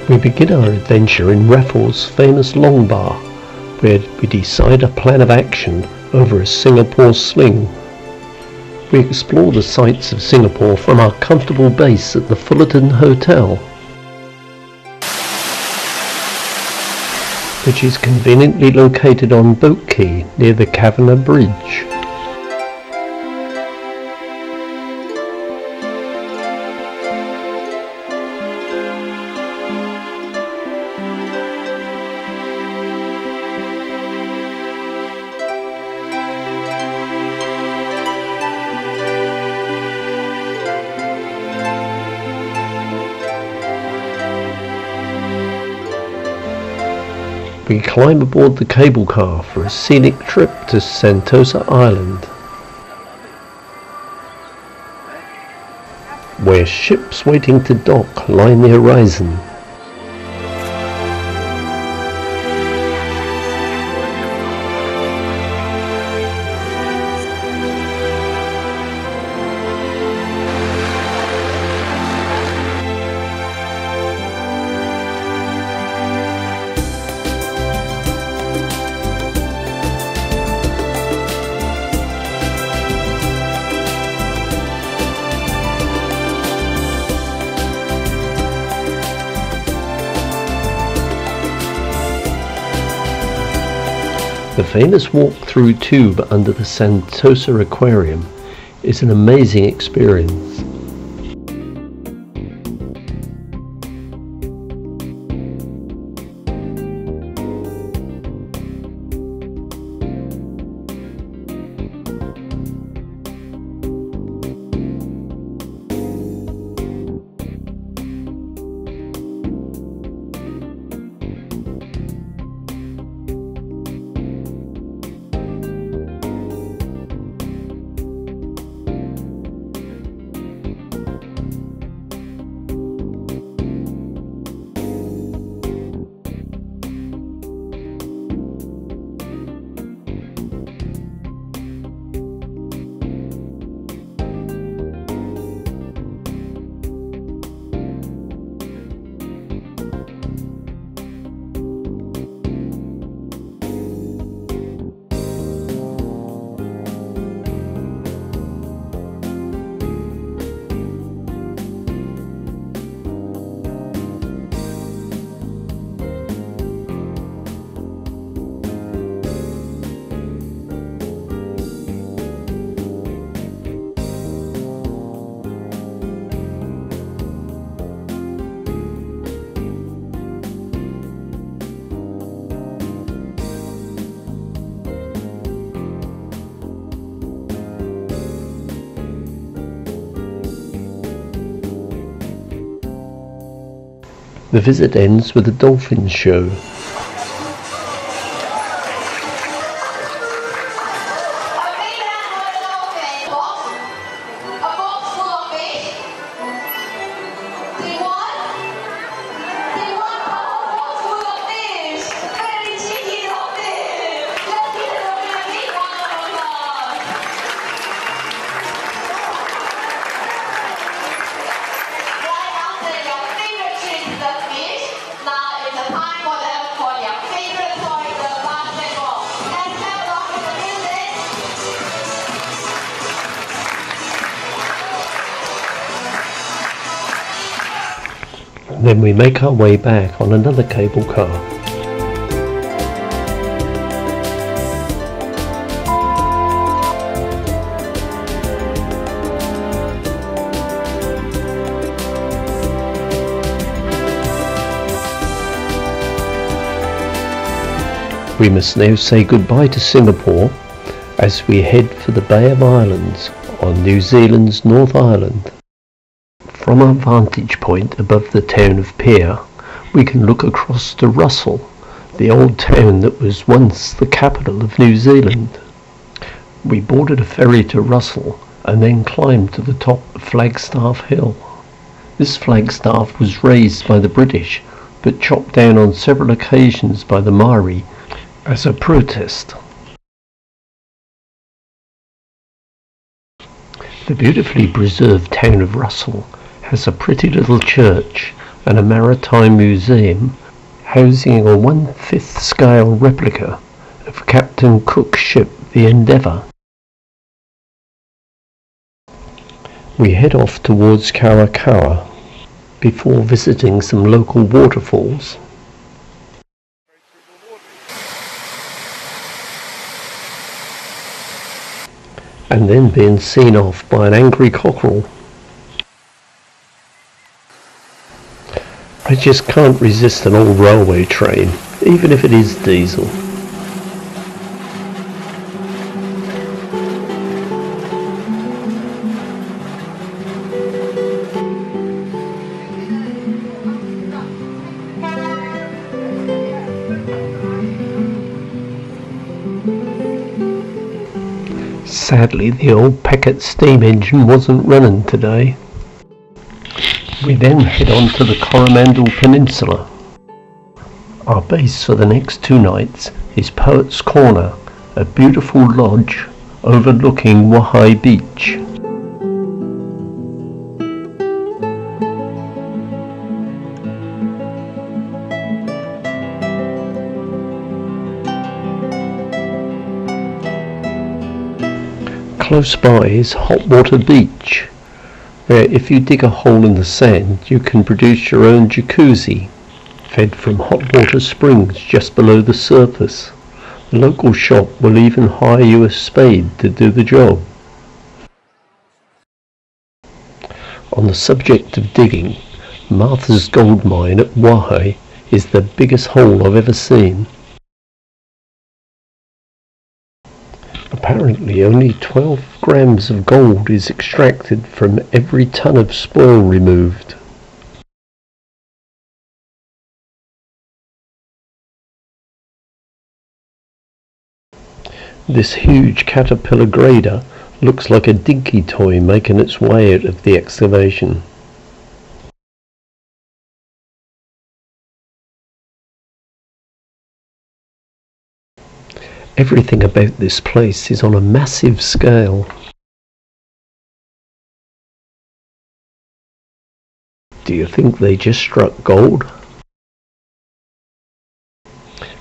We begin our adventure in Raffles' famous long bar, where we decide a plan of action over a Singapore sling. We explore the sights of Singapore from our comfortable base at the Fullerton Hotel, which is conveniently located on Boat Quay near the Kavanagh Bridge. We climb aboard the cable car for a scenic trip to Sentosa Island, where ships waiting to dock line the horizon. The famous walk-through tube under the Sentosa Aquarium is an amazing experience. The visit ends with a dolphin show. Then we make our way back on another cable car. We must now say goodbye to Singapore as we head for the Bay of Islands on New Zealand's North Island. From our vantage point above the town of Pier, we can look across to Russell, the old town that was once the capital of New Zealand. We boarded a ferry to Russell and then climbed to the top of Flagstaff Hill. This flagstaff was raised by the British, but chopped down on several occasions by the Maori as a protest. The beautifully preserved town of Russell has a pretty little church and a maritime museum housing a 1/5 scale replica of Captain Cook's ship the Endeavour. We head off towards Kawakawa before visiting some local waterfalls. And then being seen off by an angry cockerel. I just can't resist an old railway train, even if it is diesel. Sadly, the old Packet steam engine wasn't running today. We then head on to the Coromandel Peninsula. Our base for the next 2 nights is Poet's Corner, a beautiful lodge overlooking Wahai Beach. Close by is Hot Water Beach, where if you dig a hole in the sand you can produce your own jacuzzi, fed from hot water springs just below the surface. The local shop will even hire you a spade to do the job. On the subject of digging, Martha's gold mine at Wahai is the biggest hole I've ever seen. Apparently only 12 grams of gold is extracted from every ton of spoil removed. This huge caterpillar grader looks like a dinky toy making its way out of the excavation. Everything about this place is on a massive scale. Do you think they just struck gold?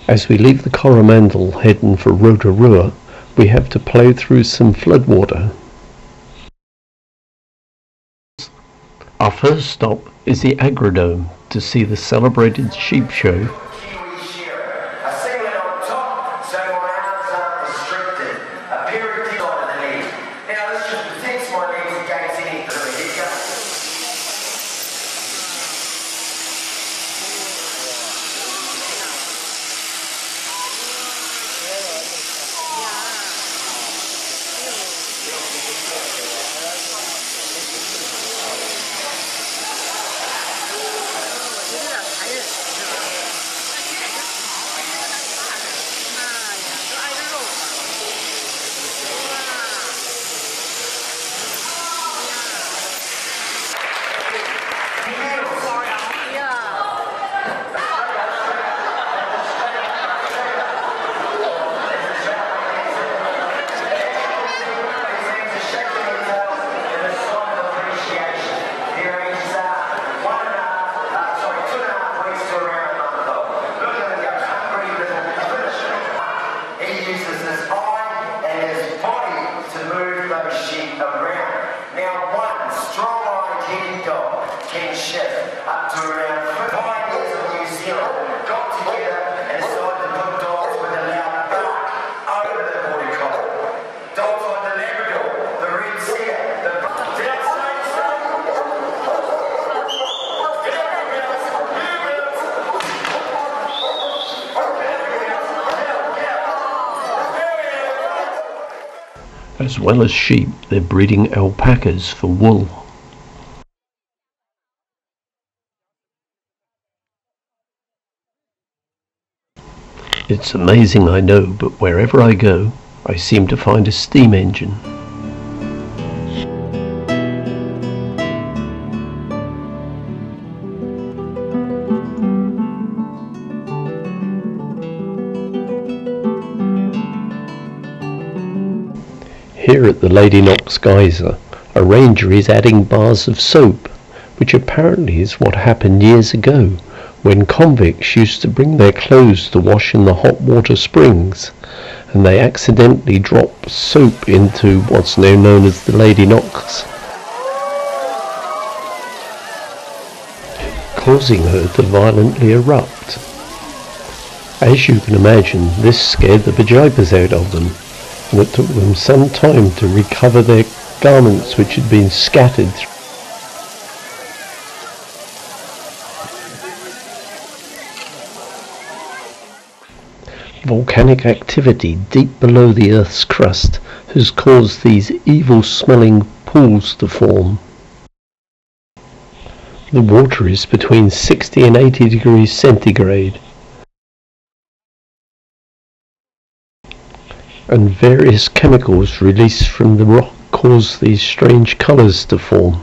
As we leave the Coromandel heading for Rotorua, we have to plough through some floodwater. Our first stop is the Agrodome to see the celebrated sheep show. As well as sheep, they're breeding alpacas for wool. It's amazing, I know, but wherever I go, I seem to find a steam engine. Here at the Lady Knox Geyser, a ranger is adding bars of soap, which apparently is what happened years ago when convicts used to bring their clothes to wash in the hot water springs, and they accidentally dropped soap into what's now known as the Lady Knocks, causing her to violently erupt. As you can imagine, this scared the bejeepers out of them, and it took them some time to recover their garments which had been scattered. Volcanic activity deep below the Earth's crust has caused these evil-smelling pools to form. The water is between 60 and 80 degrees centigrade, and various chemicals released from the rock cause these strange colours to form.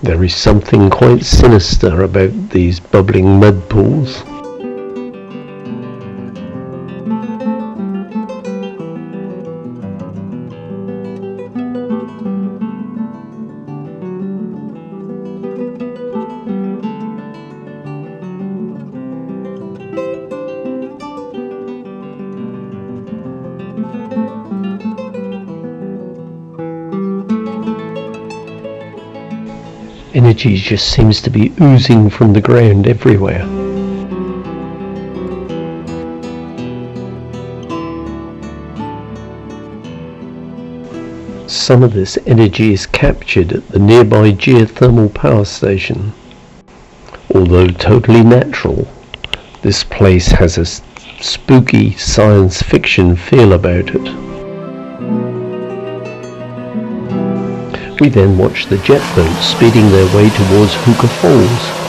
There is something quite sinister about these bubbling mud pools. Energy just seems to be oozing from the ground everywhere. Some of this energy is captured at the nearby geothermal power station. Although totally natural, this place has a spooky science fiction feel about it. We then watch the jet boats speeding their way towards Hookah Falls.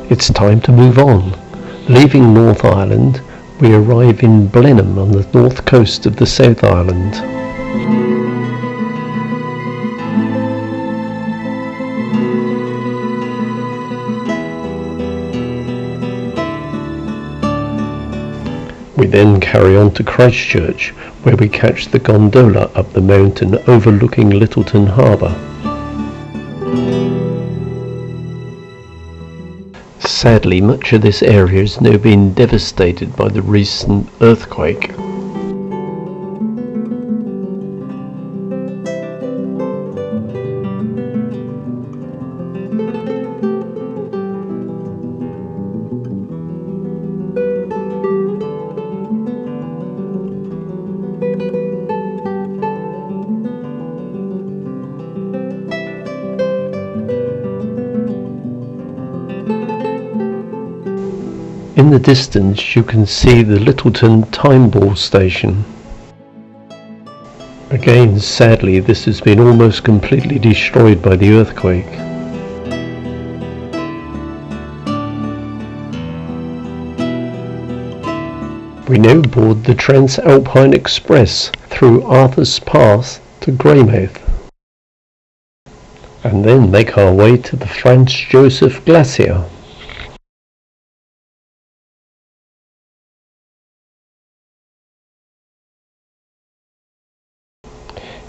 It's time to move on. Leaving North Island, we arrive in Blenheim on the north coast of the South Island. We then carry on to Christchurch, where we catch the gondola up the mountain overlooking Lyttelton Harbour. Sadly, much of this area has now been devastated by the recent earthquake. In the distance you can see the Lyttelton time ball station. Again, sadly, this has been almost completely destroyed by the earthquake. We now board the Transalpine Express through Arthur's Pass to Greymouth, and then make our way to the Franz Josef Glacier.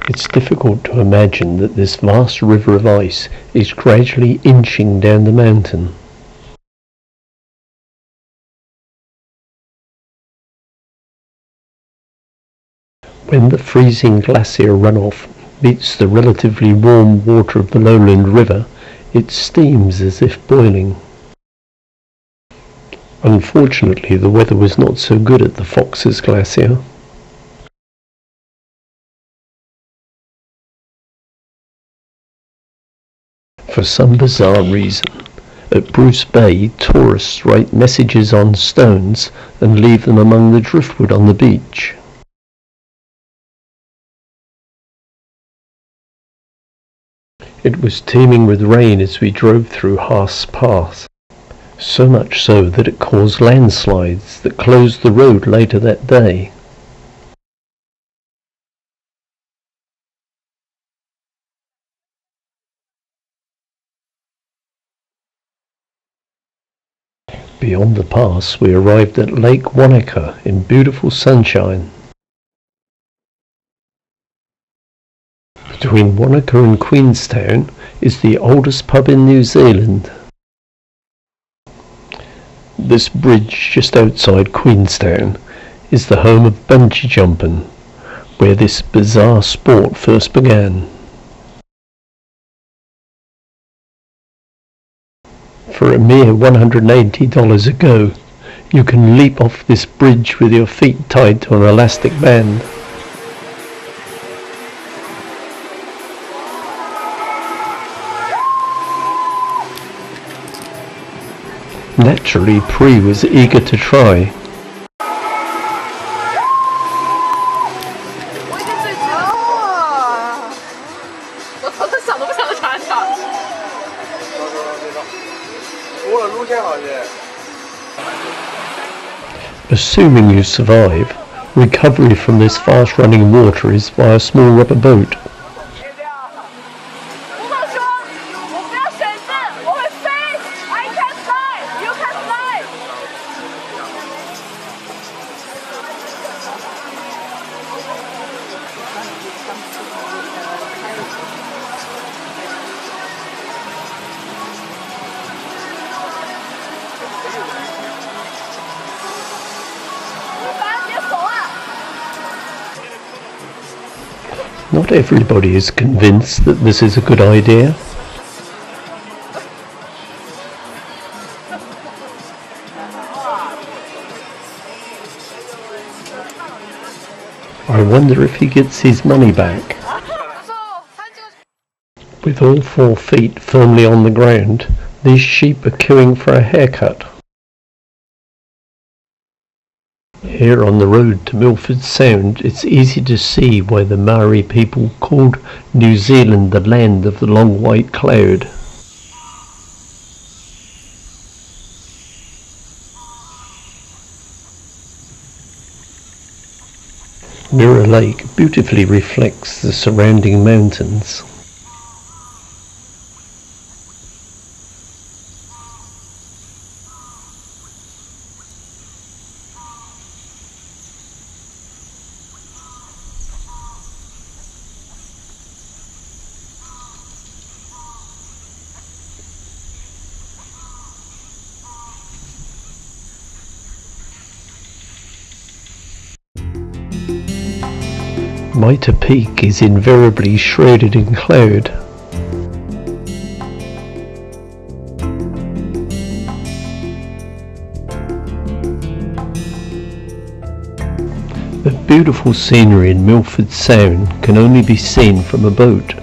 It's difficult to imagine that this vast river of ice is gradually inching down the mountain. When the freezing glacier runoff meets the relatively warm water of the lowland river, it steams as if boiling. Unfortunately, the weather was not so good at the Foxes Glacier. For some bizarre reason, At Bruce Bay, tourists write messages on stones and leave them among the driftwood on the beach. It was teeming with rain as we drove through Haas Pass, so much so that it caused landslides that closed the road later that day. Beyond the pass, we arrived at Lake Wanaka in beautiful sunshine. Between Wanaka and Queenstown is the oldest pub in New Zealand. This bridge just outside Queenstown is the home of bungee jumping, where this bizarre sport first began. For a mere $180 a go, you can leap off this bridge with your feet tied to an elastic band. Naturally, Pri was eager to try. Assuming you survive, recovery from this fast-running water is by a small rubber boat. Not everybody is convinced that this is a good idea. I wonder if he gets his money back. With all 4 feet firmly on the ground, these sheep are queuing for a haircut. Here on the road to Milford Sound, it's easy to see why the Maori people called New Zealand the land of the long white cloud. Mirror Lake beautifully reflects the surrounding mountains. Mitre Peak is invariably shrouded in cloud. The beautiful scenery in Milford Sound can only be seen from a boat.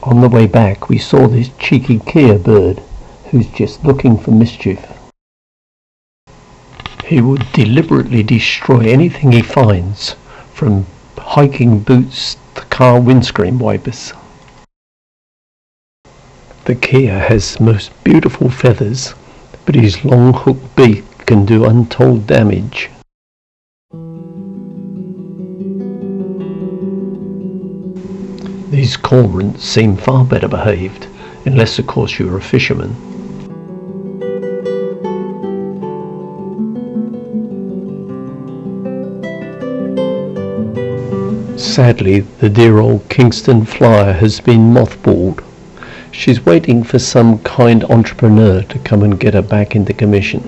On the way back we saw this cheeky Kia bird who's just looking for mischief. He would deliberately destroy anything he finds, from hiking boots to car windscreen wipers. The Kia has most beautiful feathers, but his long hooked beak can do untold damage. These cormorants seem far better behaved, unless of course you're a fisherman. Sadly, the dear old Kingston Flyer has been mothballed. She's waiting for some kind entrepreneur to come and get her back into commission.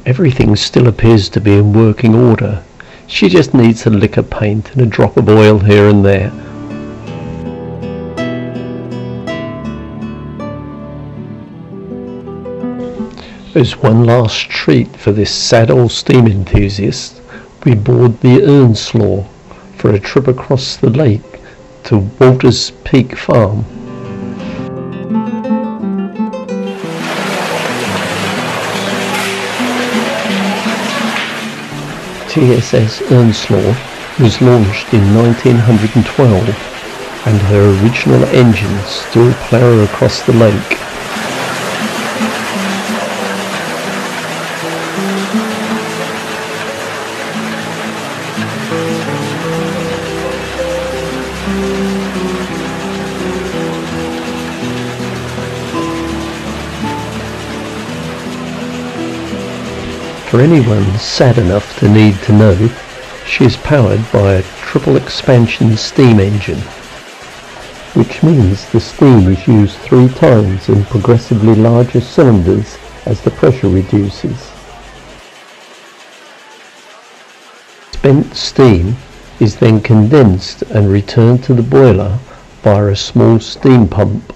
Everything still appears to be in working order. She just needs a lick of paint and a drop of oil here and there. As one last treat for this sad old steam enthusiast, we board the Earnslaw for a trip across the lake to Walter's Peak Farm. TSS Earnslaw was launched in 1912 and her original engines still plough across the lake. For anyone sad enough to need to know, she is powered by a triple expansion steam engine, which means the steam is used 3 times in progressively larger cylinders as the pressure reduces. Spent steam is then condensed and returned to the boiler via a small steam pump.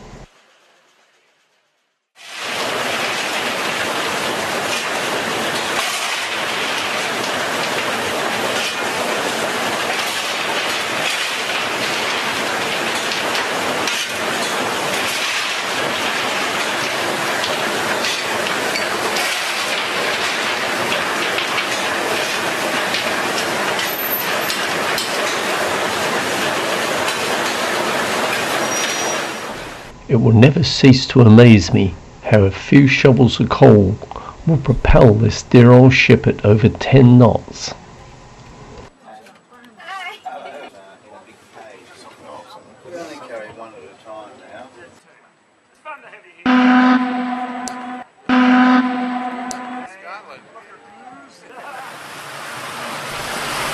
It will never cease to amaze me how a few shovels of coal will propel this dear old ship at over 10 knots.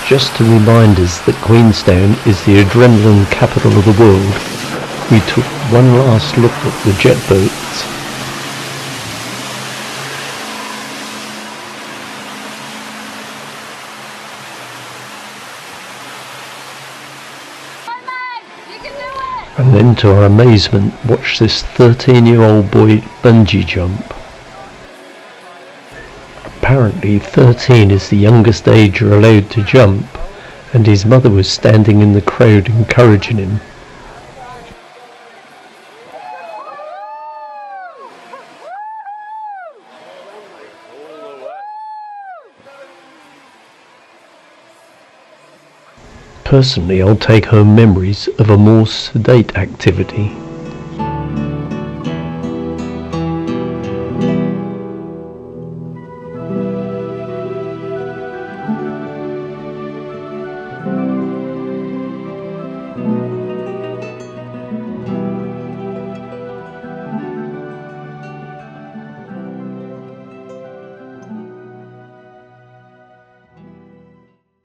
Just to remind us that Queenstown is the adrenaline capital of the world, we took one last look at the jet boats. And then to our amazement watched this 13-year-old boy bungee jump. Apparently 13 is the youngest age you're allowed to jump, and his mother was standing in the crowd encouraging him. Personally, I'll take home memories of a more sedate activity.